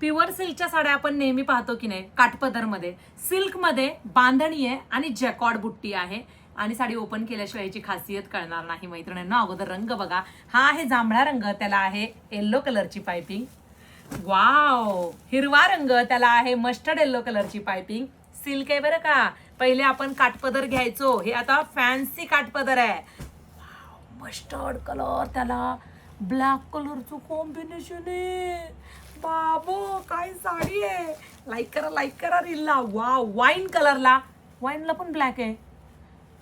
Pure सिल्कच्या साड्या आपण नेहमी पाहतो की नाही, काठपदरमध्ये. सिल्कमध्ये बांधणी आहे आणि जॅकॉर्ड बुट्टी आहे. आणि साडी ओपन केल्याशिवाय याची खासियत कळणार नाही मैत्रिणींना. अगोदर रंग बघा, हा आहे जांभळा रंग, त्याला आहे येल्लो कलरची पायपिंग. वाव, हिरवा रंग, त्याला आहे मस्टर्ड येल्लो कलरची पायपिंग. सिल्क आहे बरं का. पहिले आपण काठपदर घ्यायचो, हे आता फॅन्सी काठपदर आहे. मस्टर्ड कलर, त्याला ब्लॅक कलरचं कॉम्बिनेशन आहे. बाबो, काय साडी आहे. लाईक करा रीलला. वाव, वाईन कलरला, वाईनला पण ब्लॅक आहे.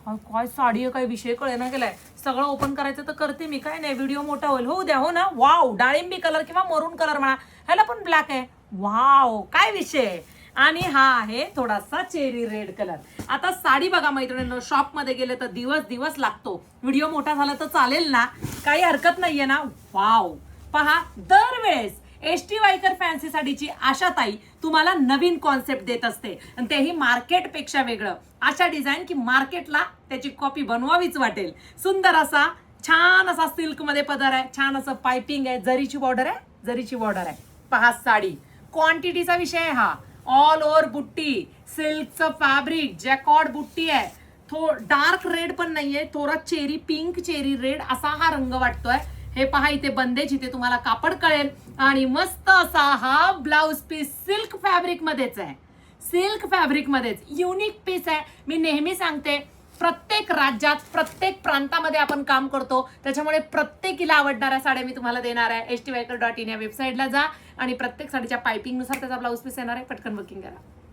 काय साडी आहे, काय विषय कळे ना गेलाय. सगळं ओपन करायचं तर करते मी, काय नाही, व्हिडिओ मोठा होईल, होऊ द्या. हो ना. वाव, डाळिंबी कलर किंवा मरून कलर म्हणा, ह्याला पण ब्लॅक आहे. वाव, काय विषय. आणि हा आहे थोडासा चेरी रेड कलर. आता साडी बघा मैत्रिणींनो, शॉप मध्ये गेले तर दिवस लागतो. व्हिडिओ मोठा झाला तर चालेल ना, काही हरकत नाहीये ना. वाव, पहा, दरवेळेस एसटी वायकर फॅन्सी साडीची आशाताई तुम्हाला नवीन कॉन्सेप्ट देत असते, आणि तेही मार्केटपेक्षा वेगळं. अशा डिझाईन की मार्केटला त्याची कॉपी बनवावीच वाटेल. सुंदर असा छान असा सिल्क मध्ये पदर आहे, छान असं पायपिंग आहे, जरीची बॉर्डर आहे. पहा साडी, क्वांटिटीचा विषय आहे हा. ऑल ओव्हर बुट्टी, सिल्कचं फॅब्रिक, जॅकॉर्ड बुट्टी आहे. डार्क रेड पण नाहीये, थोडा चेरी पिंक, चेरी रेड असा हा रंग वाटतोय. हे पहा, इथे बंदेज, इथे तुम्हाला कापड कळेल. आणि मस्त असा हा ब्लाउज पीस सिल्क फॅब्रिक मध्येच आहे. सिल्क फॅब्रिक मध्येच युनिक पीस आहे. मी नेहमी सांगते, प्रत्येक राज्यात, प्रत्येक प्रांतामध्ये आपण काम करतो, त्याच्यामुळे प्रत्येकीला आवडणाऱ्या साड्या मी तुम्हाला देणार आहे. stviker.in या वेबसाईटला जा आणि प्रत्येक साडीच्या पायपिंग नुसार त्याचा ब्लाउज पीस येणार आहे. पटकन बुकिंग करा.